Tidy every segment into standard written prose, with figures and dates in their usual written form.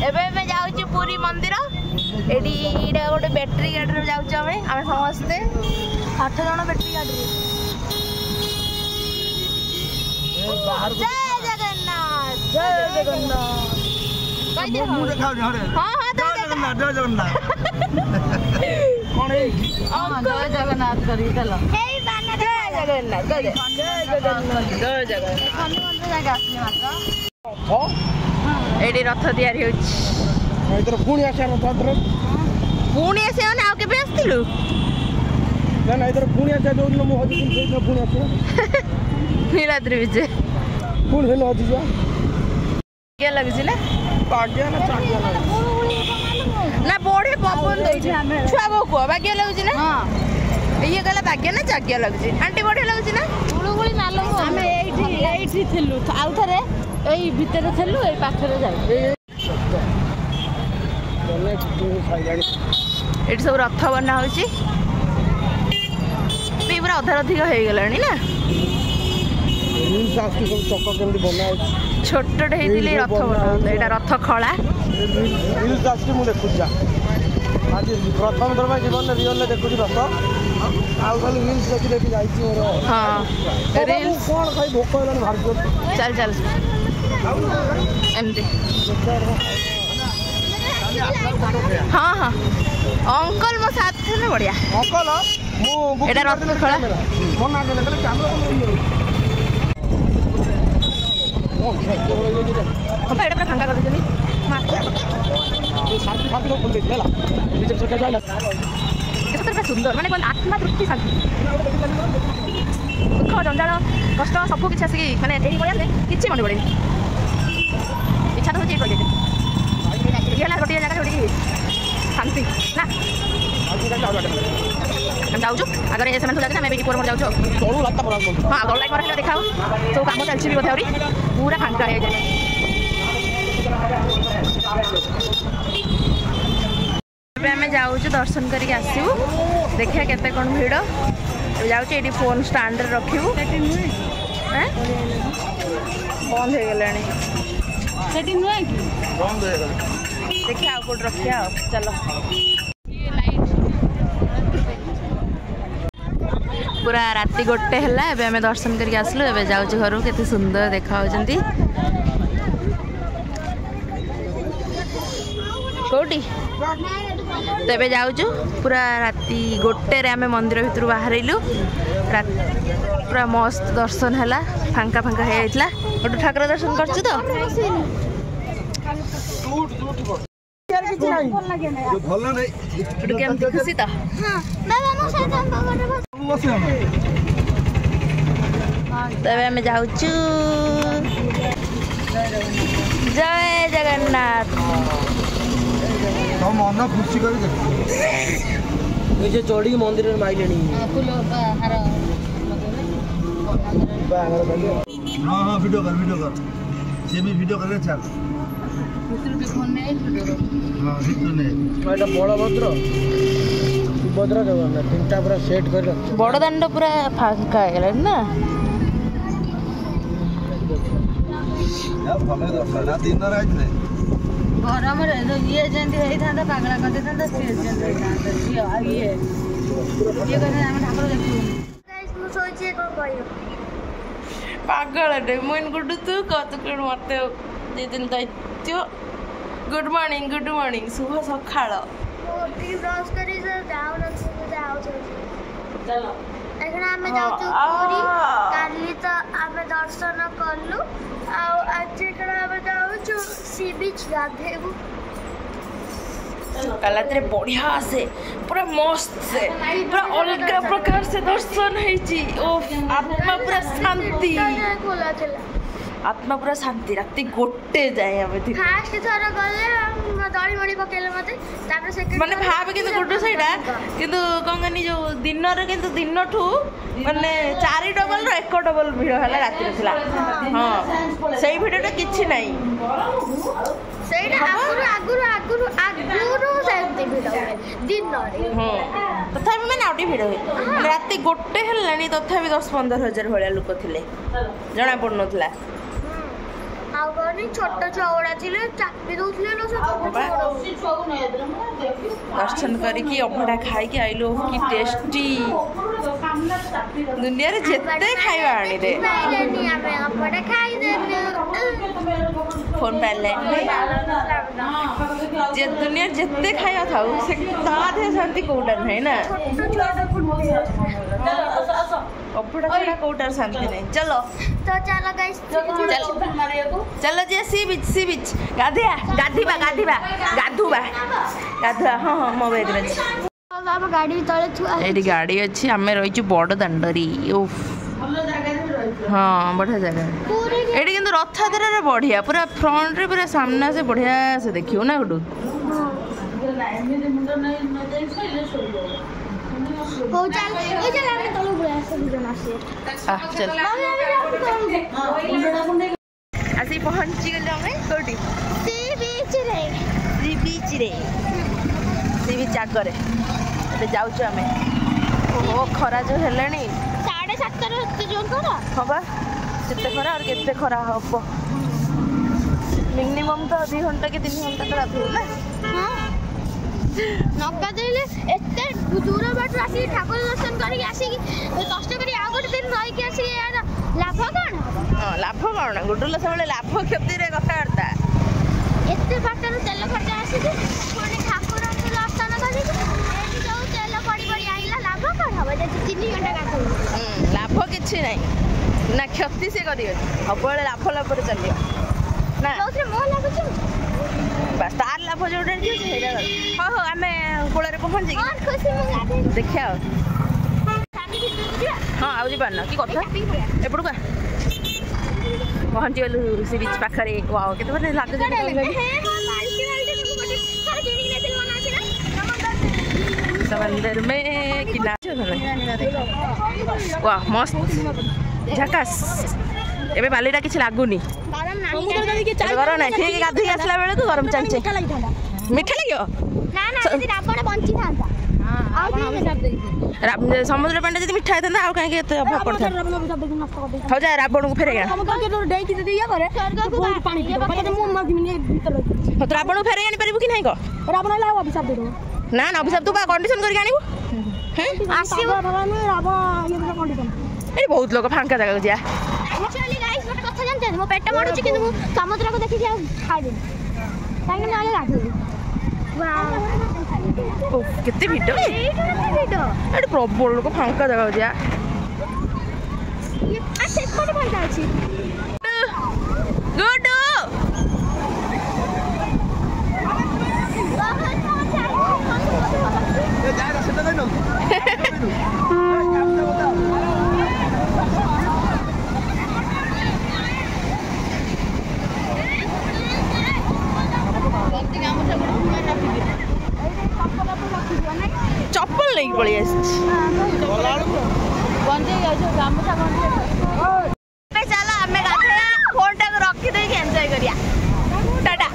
एबे जाऊँ पुरी मंदिर एटी गोटे बैटरी गाड़ी जाऊँ आम समस्ते 8 जन बैटरी गाड़ी। जय जगन्नाथ जय जगन्नाथ। हाँ हाँ जय जगन्नाथ जय जगन्नाथ जय जगन्नाथ करी चलो जय जगन्नाथ जय जगन्नाथ जय जगन्नाथ। एडी रथ तैयारी होछि इधर पुणी आसे रथ पुणी आसे माने आउ केबे आस्तिलु ना इधर पुणी आसे जो दिन मु हजि दिन पुणी आसे नीलाद्रि विजय पुणी हेलो हजि जा के लगछि ना पागिया ना चागिया ना बड़े पवन दे छुआ को को बागिया लगछि ना हां ये गला बागिया ना चागिया लगछि आंटी बड़े लगछि ना गुळुगुळी ना लगो हम एठी थिलु आउ थरे एई भितरे थिलु एई पाखरे जाई एठी सब रथ बना होछि पूरा अधा अधिक हो गलानी ना छोटे होती रथ बना यहाँ रथ खड़ा आज प्रथम थर जीवन रियल देखुँ रथ आउ खाली रिल्स देखी देखी जाइए हाँ रिल्स कौन खाई भोक है भारी चल चल एमती हाँ हाँ अंकल मो साथ थे बढ़िया अंकल एटा रथ खड़ा मना कले कले कैमरा हम एटा पूरा फांका कर देनी शांति शांति को बोल दे चला बीजेपी सरकार जाइला ये सुंदर माने कोन आत्मा तृप्ति शांति दुख जंजाल कष्ट सब किसी आसिक माने एही पड़े किसी मन पड़े इच्छा तो होची कहि दे ये ला गोटे जगह जोड़ी शांति ना हम जाऊ अगर ऐसे मैंने जाते ना मैं भी पोर मोर जाऊ तोळू लागता परा हां गोल लाइट मारे देखाओ तो काम चलछि भी बथावरी पूरा फांका है जाए ଏବେ ଆମେ ଯାଉଛୁ ଦର୍ଶନ କରିକି ଆସିବୁ ଦେଖିବା କେତେ କ'ଣ ଭିଡ଼ ଯାଉଛୁ ଏଠି ଫୋନ୍ ଷ୍ଟାଣ୍ଡରେ ରଖିବୁ ବନ୍ଦ ହେଇଗଲାଣି ସେଠି ନୁହେଁ କି बंद ହେଇଗଲା ଦେଖିବା ଆଉ କୋଉଠି ରଖିବା ଆଉ ଚାଲ पूरा राति 1 ହେଲା ଏବେ ଆମେ ଦର୍ଶନ କରିକି ଆସିଲୁ ଏବେ ଯାଉଛୁ ଘରକୁ କେତେ ସୁନ୍ଦର ଦେଖାଯାଉଛନ୍ତି କୋଉଠି तेबे जाऊचु पूरा राति 1 रे आमे मंदिर भितर बाहरिलु पूरा मस्त दर्शन हैला फांका फांका हे आइतला ओटु ठाकुर दर्शन करछु तो भलो नै ओटु केम खुशी तो हां बाबा मो साथ हम बसे तेबे आमे जाऊचु जय जगन्नाथ मन खुशी कर चढ़ी मंदिर में माइले हाँ हाँ वीडियो कर से भी वीडियो कर चल बलभद्र सुभद्रा जगन्नाथ 3टा पूरा सेट कर बड़ दांड पूरा फांका है ना दिन गरम ये जमी होता पागला कर देता सी ये ठाकुर पागल मुइन गुड्डू तू कत मत दिन दैत्य गुड मॉर्निंग शुभ सकाळ दर्शन कलु आज सी बीच गाधेबू कालात्रे बढ़िया से पूरा मस्त से पूरा अलग प्रकार से दर्शन है आत्मा पूरा शांति आत्मा पूरा शांति राति 1 जाए हमें फास्ट थर गले दड़ी मड़ी पकेले मते तापर सेकंड माने भाबे कि गुड्डू सेटा किंतु कंगनी जो दिन रे किंतु दिन ठू माने 4 डबल रो 1 डबल भीड़ हला राति रखला हां सेही भिडियोटा किछि नाही सेटा आगुरु सेमती भीड़ दिन रे हां तथापि माने आउटी भीड़ होय राति 1 हलानी तथापि 10-15 हजार भलिया लोक थिले जना पड़ नथला छोट चौड़ा चापी दौले दर्शन करके अभड़ा खाई आइलो कि टेस्टी दुनिया रे जेते खाଇବା आनी फोन पहले जे दुनिया जितने खाया था से ताधे शांति कोडर है ना अबड़ा छड़ा कोडर शांति नहीं चलो तो चलो गाइस चलो जे सी बीच गाधिया गाधीबा गाधुबा हां हां मो बेग रे बाबा गाड़ी तळे छुआ एडी गाड़ी अछि हमें रही छु बड़ दंडरी उफ हाँ बढ़िया जगह एटी किंतु रथयात्रा रे बढ़िया पूरा फ्रंट रे पूरा सामने से बढ़िया से देखियो ना गुडू हो चल हम तळु बुला से जन आसे चल आसी पहुंची गेल हमें कोठी सी बीच रे आगरे ए जाउछ हमें ओ खरा जो हेलानी 7:30 रे जोन खरा हबा केते खरा और केते खरा हबो मिनिमम तो 2 घंटा के 3 घंटा तो लागो ना हां नका देले एते दूर बाट आसी ठाकुर दर्शन करी आसी कष्ट करी आ गोटे दिन रही के आसी यार लाभ कोन हां लाभ कोन गुडुला सबले लाभ क्षति रे कथा करता एते बाटर तेल खर्च आसी कोनी ठाकुर दर्शन करी एटी जो तेल पड़ी आइला लाभ कोन हबे 3 घंटा काटू लाभ किछि नाही ना क्षति से करियो सबले लाभ पर चलियो ना जोथरे मो लागुछ बस तार लाभ जोडे जे हेरा हां हां हमें कोळे रे पहुंच जी और खुशी मु गाधे देखिया शादी भी दिया हां आउ जी पाना की कथा एपडू का पहुंच गेलु सी बीच पाखरे वाओ केते बने लागु जे समंदर में किनारे वाह मस्त झकास एबे बालीटा किछ लागुनी गरम ना ठीक गाधी आसला बेले को गरम चांचे मीठा लागियो ना यदि रावण बंची थांता समुद्र पांडा जदी मिठा था आ काहे एते अभाव पड़ता हो जा रावण को फेरे गया रावण फेरे आनी परबु कि नहीं को रावण ला अभिशाप दे दो ना ना अभिशाप तू बा कंडीशन करके आनिबु आसीबो भगवान रावण ये कंडीशन ए बहुत लोग फांका जगह जा एक्चुअली गाइस गोटे कथा जानते मो पेट मडुची किंतु मु समुद्र को देखि जाऊ खाइ दे काहे ना गाधु वाओ ओ कितने भिड़ है एटे प्रबल लोग फांका जगह जा ये अच्छे कोन फांका अछि गुड चप्पल नहीं पड़ी चलो हमें फोन टाक रखी दे एंजॉय करिया टाटा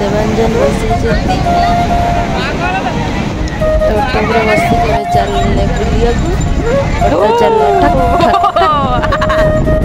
ଦେବାଞ୍ଜନ ବସିଛନ୍ତି ଅଟୋରେ ବସିକି ଚାଲିଲେ ବୁଲିବାକୁ ଅଟୋ ଚାଲିଲେ ଠକ୍ ଠକ୍ ଠକ୍।